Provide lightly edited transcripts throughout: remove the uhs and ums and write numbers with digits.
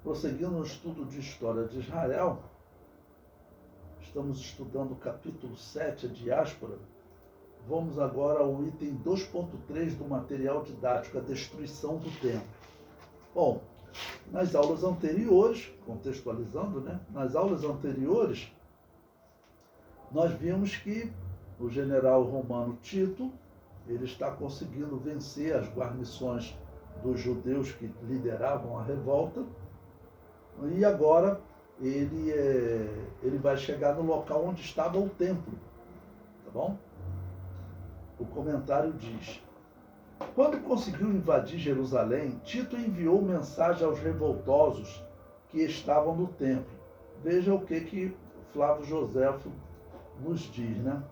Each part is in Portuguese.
Prosseguindo no estudo de história de Israel, estamos estudando o capítulo 7, a diáspora. Vamos agora ao item 2.3 do material didático, a destruição do templo. Bom, nas aulas anteriores, contextualizando, né? Nas aulas anteriores, nós vimos que o general romano Tito, ele está conseguindo vencer as guarnições dos judeus que lideravam a revolta, e agora ele vai chegar no local onde estava o templo, tá bom? O comentário diz: quando conseguiu invadir Jerusalém, Tito enviou mensagem aos revoltosos que estavam no templo. Veja o que Flávio Joséfo nos diz, né?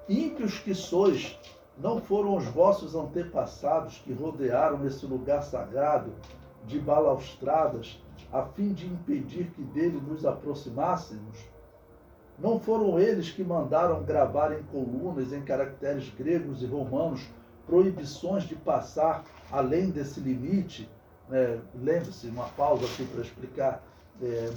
Ímpios que sois, não foram os vossos antepassados que rodearam esse lugar sagrado de balaustradas, a fim de impedir que dele nos aproximássemos? Não foram eles que mandaram gravar em colunas, em caracteres gregos e romanos, proibições de passar além desse limite? Lembre-se, uma pausa aqui para explicar.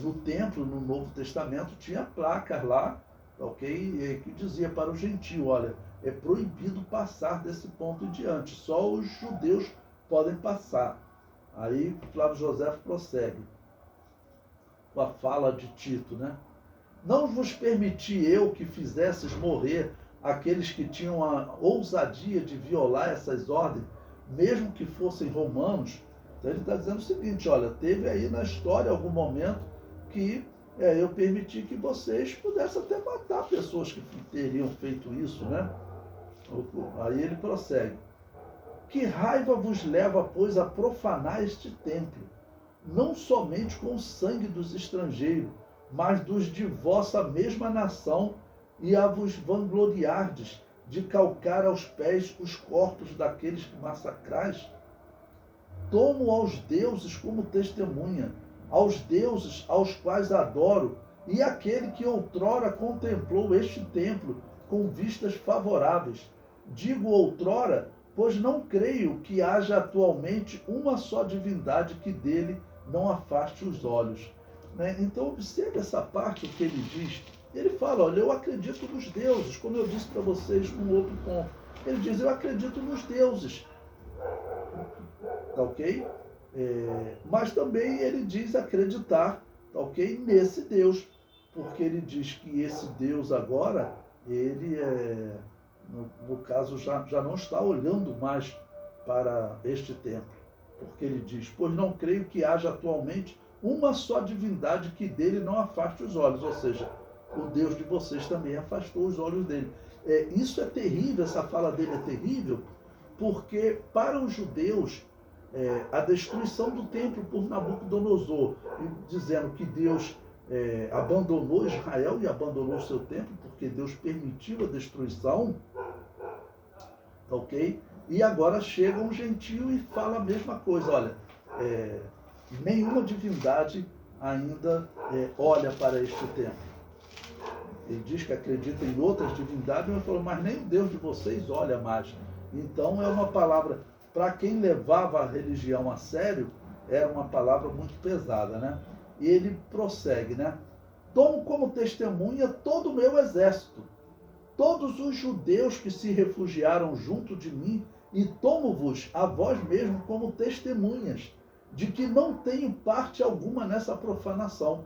No templo, no Novo Testamento, tinha placas lá, ok? Que dizia para o gentio: olha, é proibido passar desse ponto em diante, só os judeus podem passar. Aí Flávio Joséfo prossegue com a fala de Tito, né? Não vos permiti eu que fizesses morrer aqueles que tinham a ousadia de violar essas ordens, mesmo que fossem romanos. Então ele está dizendo o seguinte: olha, teve aí na história algum momento que eu permiti que vocês pudessem até matar pessoas que teriam feito isso, né? Aí ele prossegue: que raiva vos leva, pois, a profanar este templo, não somente com o sangue dos estrangeiros, mas dos de vossa mesma nação, e a vos vangloriardes de calcar aos pés os corpos daqueles que massacrais? Tomo aos deuses como testemunha, aos deuses aos quais adoro, e aquele que outrora contemplou este templo com vistas favoráveis. Digo outrora, pois não creio que haja atualmente uma só divindade que dele não afaste os olhos. Então observe essa parte que ele diz. Ele fala: olha, eu acredito nos deuses, como eu disse para vocês num outro ponto. Ele diz: eu acredito nos deuses. Tá ok? Mas também ele diz acreditar, tá ok? Nesse Deus. Porque ele diz que esse Deus agora, ele no caso, já não está olhando mais para este templo. Porque ele diz: pois não creio que haja atualmente uma só divindade que dele não afaste os olhos. Ou seja, o Deus de vocês também afastou os olhos dele. Isso é terrível, essa fala dele é terrível, porque para os judeus, a destruição do templo por Nabucodonosor, dizendo que Deus abandonou Israel e abandonou o seu templo, porque Deus permitiu a destruição, ok? E agora chega um gentio e fala a mesma coisa: olha, nenhuma divindade ainda olha para este templo. Ele diz que acredita em outras divindades, mas falou: mas nem o Deus de vocês olha mais. Então é uma palavra, para quem levava a religião a sério, era uma palavra muito pesada, né? E ele prossegue, né? Tomo como testemunha todo o meu exército, todos os judeus que se refugiaram junto de mim, e tomo-vos a vós mesmo como testemunhas de que não tenho parte alguma nessa profanação,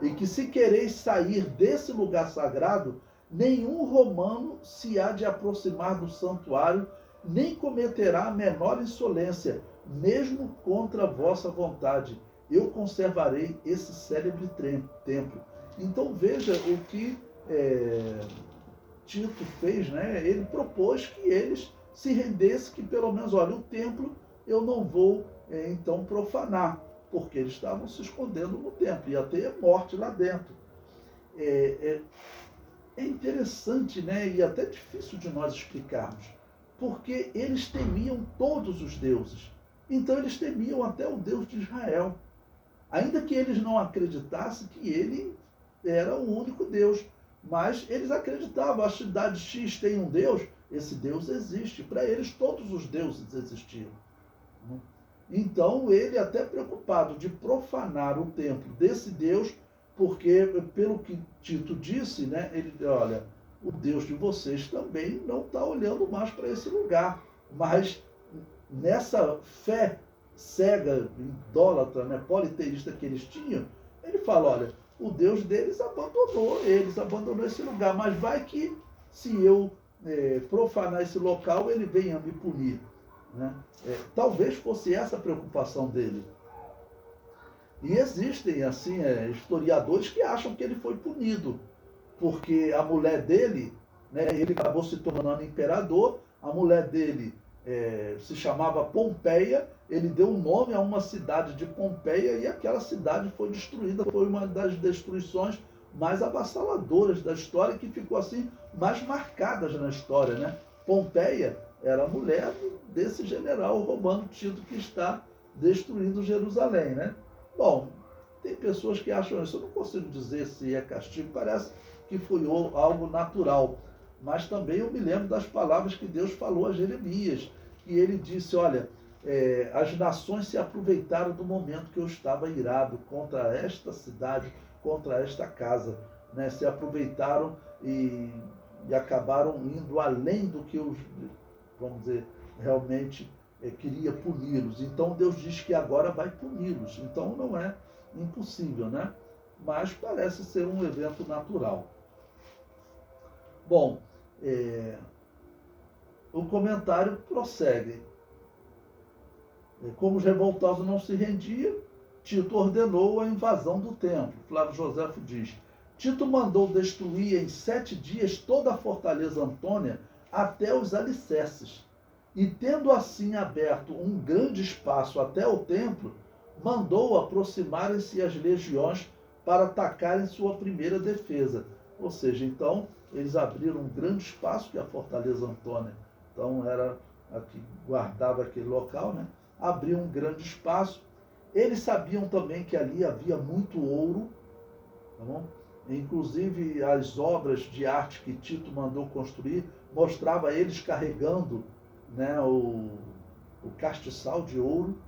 e que se quereis sair desse lugar sagrado, nenhum romano se há de aproximar do santuário, nem cometerá a menor insolência, mesmo contra a vossa vontade. Eu conservarei esse célebre templo. Então veja o que Tito fez, né? Ele propôs que eles se rendessem, que pelo menos, olha, o templo eu não vou então profanar, porque eles estavam se escondendo no templo, ia ter morte lá dentro. É interessante, né? E até difícil de nós explicarmos, porque eles temiam todos os deuses. Então eles temiam até o Deus de Israel, ainda que eles não acreditassem que ele era o único Deus. Mas eles acreditavam: a cidade X tem um Deus, esse Deus existe. Para eles todos os deuses existiam. Então ele até preocupado de profanar o templo desse Deus, porque pelo que Tito disse, né, ele, olha, o Deus de vocês também não está olhando mais para esse lugar, mas nessa fé cega, idólatra, né, politeísta que eles tinham, ele fala, olha, o Deus deles abandonou esse lugar, mas vai que se eu profanar esse local, ele venha me punir. Né? Talvez fosse essa a preocupação dele. E existem, assim, historiadores que acham que ele foi punido, porque a mulher dele, né, ele acabou se tornando imperador, a mulher dele se chamava Pompeia, ele deu um nome a uma cidade de Pompeia e aquela cidade foi destruída, foi uma das destruições mais avassaladoras da história, que ficou assim mais marcadas na história, né? Pompeia era a mulher desse general romano Tito que está destruindo Jerusalém, né? Bom, tem pessoas que acham isso, eu não consigo dizer se é castigo, parece que foi algo natural, mas também eu me lembro das palavras que Deus falou a Jeremias, que ele disse, olha, as nações se aproveitaram do momento que eu estava irado contra esta cidade, contra esta casa, né? Se aproveitaram e acabaram indo além do que eu, vamos dizer, realmente queria puni-los. Então Deus diz que agora vai puni-los. Então não é impossível, né? Mas parece ser um evento natural. Bom, o comentário prossegue. Como os revoltosos não se rendiam, Tito ordenou a invasão do templo. Flávio Joséfo diz, Tito mandou destruir em 7 dias toda a fortaleza Antônia até os alicerces. E tendo assim aberto um grande espaço até o templo, mandou aproximarem-se as legiões para atacarem sua primeira defesa. Ou seja, então, eles abriram um grande espaço, que é a fortaleza Antônia. Então, era a que guardava aquele local, né? Abriu um grande espaço. Eles sabiam também que ali havia muito ouro, tá bom? Inclusive as obras de arte que Tito mandou construir mostrava eles carregando, né, o castiçal de ouro,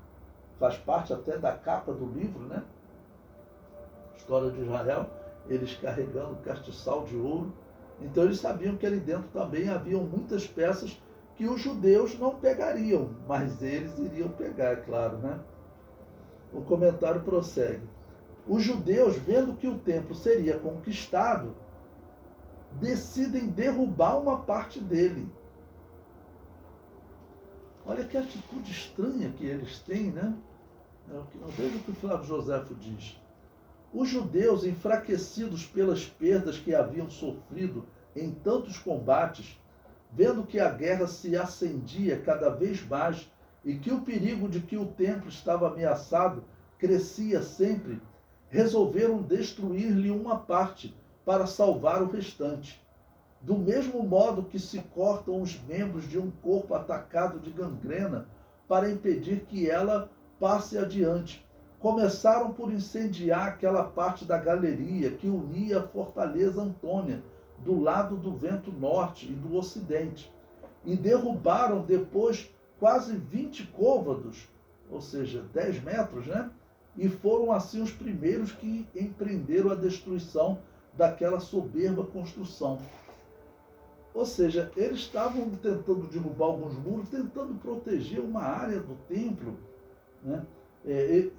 faz parte até da capa do livro, né? História de Israel, eles carregando o castiçal de ouro. Então eles sabiam que ali dentro também haviam muitas peças que os judeus não pegariam, mas eles iriam pegar, é claro, né? O comentário prossegue. Os judeus, vendo que o templo seria conquistado, decidem derrubar uma parte dele. Olha que atitude estranha que eles têm, né? Veja o que o Flávio Joséfo diz. Os judeus, enfraquecidos pelas perdas que haviam sofrido em tantos combates, vendo que a guerra se acendia cada vez mais e que o perigo de que o templo estava ameaçado crescia sempre, resolveram destruir-lhe uma parte para salvar o restante. Do mesmo modo que se cortam os membros de um corpo atacado de gangrena para impedir que ela passe adiante, começaram por incendiar aquela parte da galeria que unia a fortaleza Antônia, do lado do vento norte e do ocidente, e derrubaram depois quase 20 côvados, ou seja, 10 metros, né? E foram assim os primeiros que empreenderam a destruição daquela soberba construção. Ou seja, eles estavam tentando derrubar alguns muros, tentando proteger uma área do templo, né?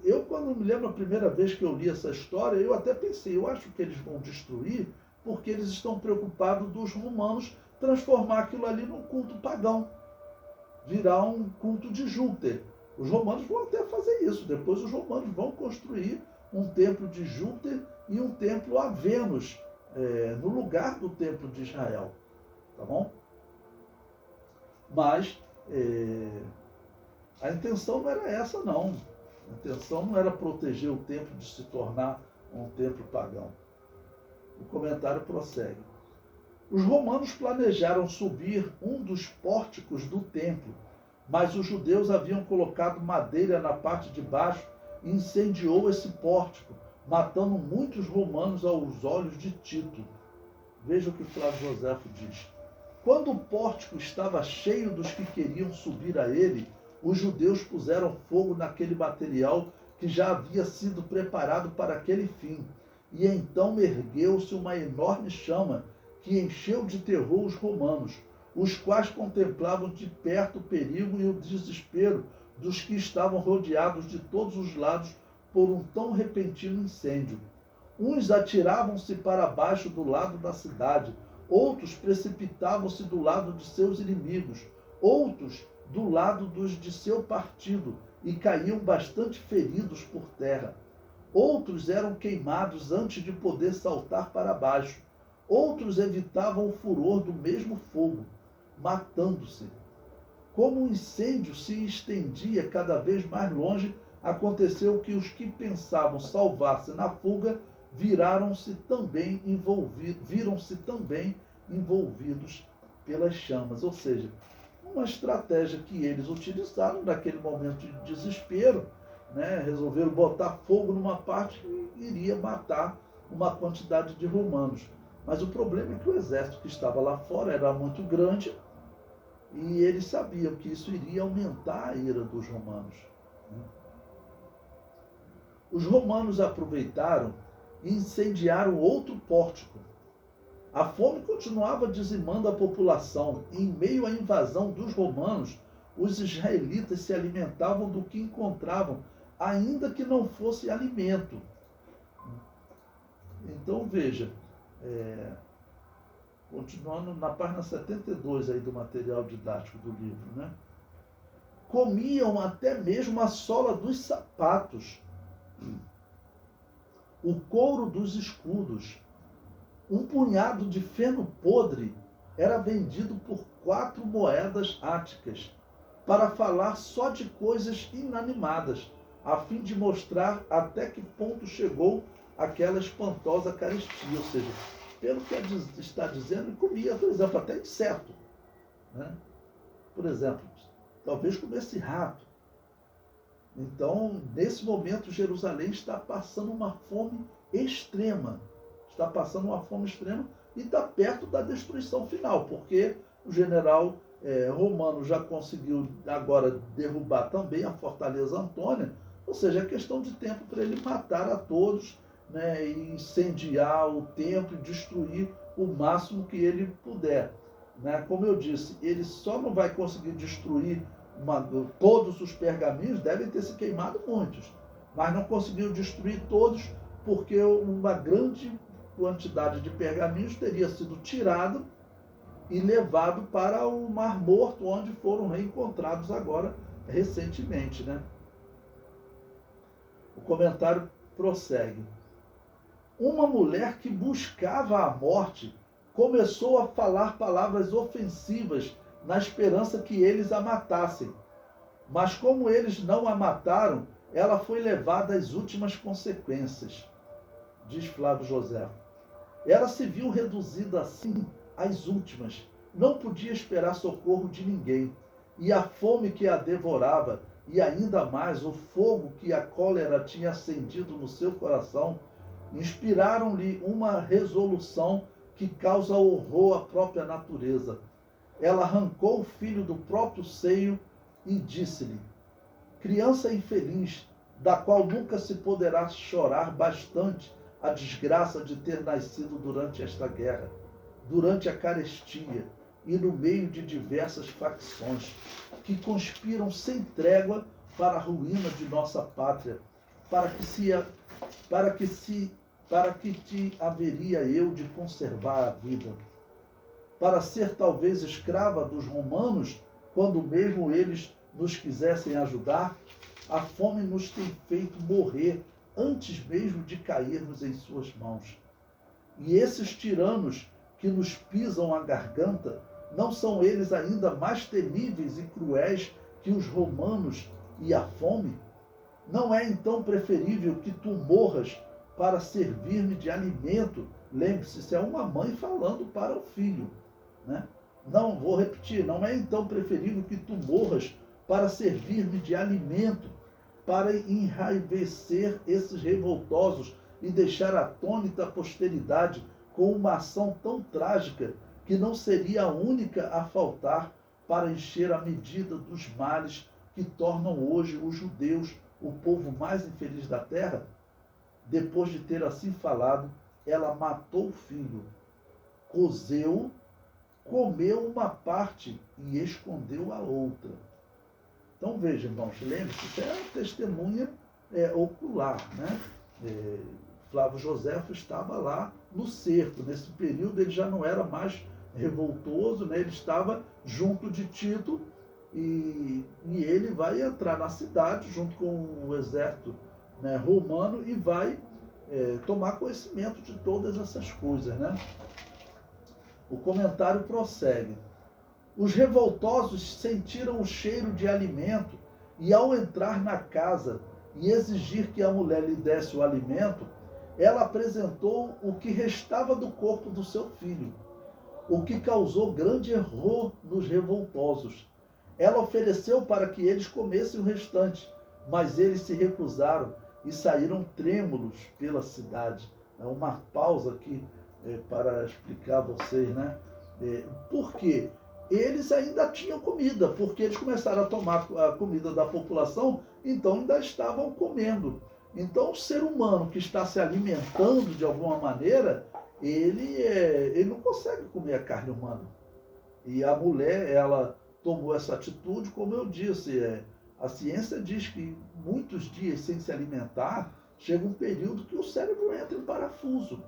Eu, quando me lembro a primeira vez que eu li essa história, eu até pensei, eu acho que eles vão destruir porque eles estão preocupados dos romanos transformar aquilo ali num culto pagão, virar um culto de Júpiter. Os romanos vão até fazer isso, depois os romanos vão construir um templo de Júpiter e um templo a Vênus, no lugar do templo de Israel. Tá bom? Mas a intenção não era essa, não. A intenção não era proteger o templo de se tornar um templo pagão. O comentário prossegue. Os romanos planejaram subir um dos pórticos do templo, mas os judeus haviam colocado madeira na parte de baixo e incendiou esse pórtico, matando muitos romanos aos olhos de Tito. Veja o que Flávio Joséfo diz. Quando o pórtico estava cheio dos que queriam subir a ele, os judeus puseram fogo naquele material que já havia sido preparado para aquele fim. E então ergueu-se uma enorme chama que encheu de terror os romanos, os quais contemplavam de perto o perigo e o desespero dos que estavam rodeados de todos os lados por um tão repentino incêndio. Uns atiravam-se para baixo do lado da cidade, outros precipitavam-se do lado de seus inimigos, outros do lado dos de seu partido, e caíam bastante feridos por terra. Outros eram queimados antes de poder saltar para baixo. Outros evitavam o furor do mesmo fogo, matando-se. Como o incêndio se estendia cada vez mais longe, aconteceu que os que pensavam salvar-se na fuga viram-se também envolvidos pelas chamas. Ou seja, uma estratégia que eles utilizaram naquele momento de desespero, né? Resolveram botar fogo numa parte que iria matar uma quantidade de romanos. Mas o problema é que o exército que estava lá fora era muito grande e eles sabiam que isso iria aumentar a ira dos romanos. Os romanos aproveitaram e incendiaram outro pórtico. A fome continuava dizimando a população e, em meio à invasão dos romanos, os israelitas se alimentavam do que encontravam, ainda que não fosse alimento. Então, veja, continuando na página 72 aí do material didático do livro, né? Comiam até mesmo a sola dos sapatos, o couro dos escudos. Um punhado de feno podre era vendido por 4 moedas áticas, para falar só de coisas inanimadas, a fim de mostrar até que ponto chegou aquela espantosa carestia. Ou seja, pelo que está dizendo, ele comia, por exemplo, até inseto, né? Por exemplo, talvez comesse rato. Então, nesse momento, Jerusalém está passando uma fome extrema. Está passando uma fome extrema e está perto da destruição final, porque o general romano já conseguiu agora derrubar também a fortaleza Antônia, ou seja, é questão de tempo para ele matar a todos, né, e incendiar o templo e destruir o máximo que ele puder. Né? Como eu disse, ele só não vai conseguir destruir todos os pergaminhos, devem ter se queimado muitos, mas não conseguiu destruir todos porque uma grande quantidade de pergaminhos teria sido tirado e levado para o Mar Morto, onde foram reencontrados agora recentemente, né? O comentário prossegue. Uma mulher que buscava a morte começou a falar palavras ofensivas na esperança que eles a matassem. Mas como eles não a mataram, ela foi levada às últimas consequências, diz Flávio José. Ela se viu reduzida assim às últimas. Não podia esperar socorro de ninguém. E a fome que a devorava, e ainda mais o fogo que a cólera tinha acendido no seu coração, inspiraram-lhe uma resolução que causa horror à própria natureza. Ela arrancou o filho do próprio seio e disse-lhe: criança infeliz, da qual nunca se poderá chorar bastante a desgraça de ter nascido durante esta guerra, durante a carestia e no meio de diversas facções que conspiram sem trégua para a ruína de nossa pátria, para que te haveria eu de conservar a vida, para ser talvez escrava dos romanos, quando mesmo eles nos quisessem ajudar. A fome nos tem feito morrer antes mesmo de cairmos em suas mãos. E esses tiranos que nos pisam a garganta, não são eles ainda mais temíveis e cruéis que os romanos e a fome? Não é então preferível que tu morras para servir-me de alimento? Lembre-se, isso é uma mãe falando para o filho, né? Não, vou repetir, não é então preferível que tu morras para servir-me de alimento, para enraivecer esses revoltosos e deixar atônita a posteridade com uma ação tão trágica que não seria a única a faltar para encher a medida dos males que tornam hoje os judeus o povo mais infeliz da terra? Depois de ter assim falado, ela matou o filho, cozeu, comeu uma parte e escondeu a outra. Então veja, irmãos, lembre-se, isso é a testemunha ocular, né? Flávio Joséfo estava lá no cerco. Nesse período ele já não era mais revoltoso, né? Ele estava junto de Tito e ele vai entrar na cidade junto com o exército, né, romano e vai tomar conhecimento de todas essas coisas, né? O comentário prossegue. Os revoltosos sentiram o cheiro de alimento e, ao entrar na casa e exigir que a mulher lhe desse o alimento, ela apresentou o que restava do corpo do seu filho, o que causou grande erro nos revoltosos. Ela ofereceu para que eles comessem o restante, mas eles se recusaram e saíram trêmulos pela cidade. É uma pausa aqui para explicar a vocês, né? Por quê? Eles ainda tinham comida, porque eles começaram a tomar a comida da população, então ainda estavam comendo. Então o ser humano que está se alimentando de alguma maneira, ele não consegue comer a carne humana. E a mulher, ela tomou essa atitude, como eu disse, a ciência diz que muitos dias sem se alimentar, chega um período que o cérebro entra em parafuso.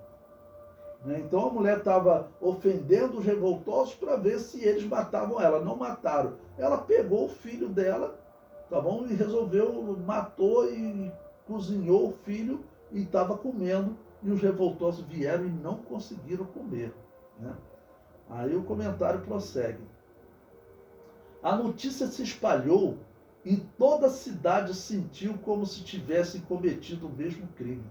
Então a mulher estava ofendendo os revoltosos para ver se eles matavam ela. Não mataram. Ela pegou o filho dela, tá bom? E resolveu, matou e cozinhou o filho e estava comendo. E os revoltosos vieram e não conseguiram comer, né? Aí o comentário prossegue. A notícia se espalhou e toda a cidade sentiu como se tivessem cometido o mesmo crime.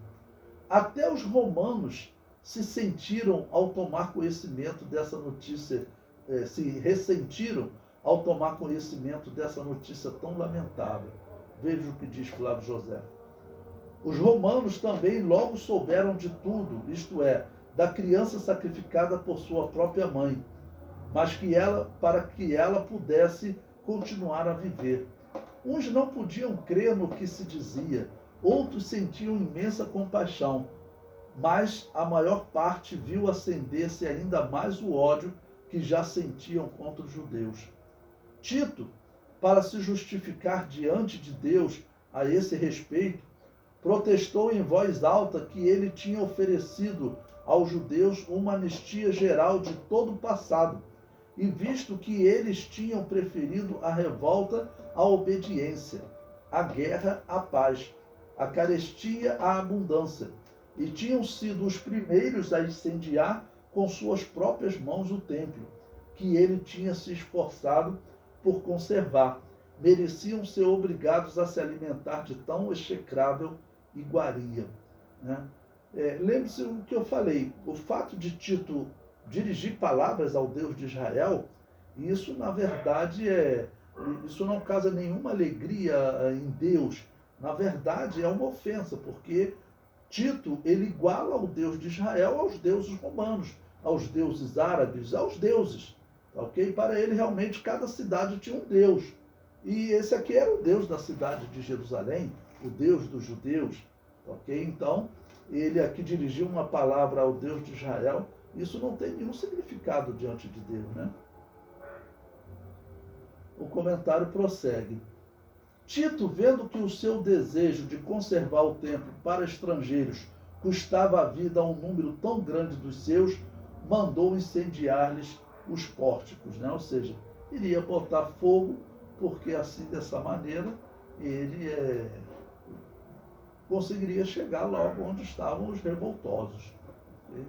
Até os romanos se sentiram ao tomar conhecimento dessa notícia, se ressentiram ao tomar conhecimento dessa notícia tão lamentável. Veja o que diz Flávio José. Os romanos também logo souberam de tudo, isto é, da criança sacrificada por sua própria mãe, mas para que ela pudesse continuar a viver. Uns não podiam crer no que se dizia, outros sentiam imensa compaixão, mas a maior parte viu acender-se ainda mais o ódio que já sentiam contra os judeus. Tito, para se justificar diante de Deus a esse respeito, protestou em voz alta que ele tinha oferecido aos judeus uma anistia geral de todo o passado, e visto que eles tinham preferido a revolta à obediência, a guerra à paz, a carestia à abundância, e tinham sido os primeiros a incendiar com suas próprias mãos o templo, que ele tinha se esforçado por conservar, mereciam ser obrigados a se alimentar de tão execrável iguaria, né? Lembre-se o que eu falei, o fato de Tito dirigir palavras ao Deus de Israel, isso na verdade isso não causa nenhuma alegria em Deus, na verdade é uma ofensa, porque Tito, ele iguala o Deus de Israel aos deuses romanos, aos deuses árabes, aos deuses, ok? Para ele, realmente, cada cidade tinha um Deus. E esse aqui era o Deus da cidade de Jerusalém, o Deus dos judeus, ok? Então, ele aqui dirigiu uma palavra ao Deus de Israel, isso não tem nenhum significado diante de Deus, né? O comentário prossegue. Tito, vendo que o seu desejo de conservar o templo para estrangeiros custava a vida a um número tão grande dos seus, mandou incendiar-lhes os pórticos, né? Ou seja, iria botar fogo, porque assim, dessa maneira, ele conseguiria chegar logo onde estavam os revoltosos. Okay?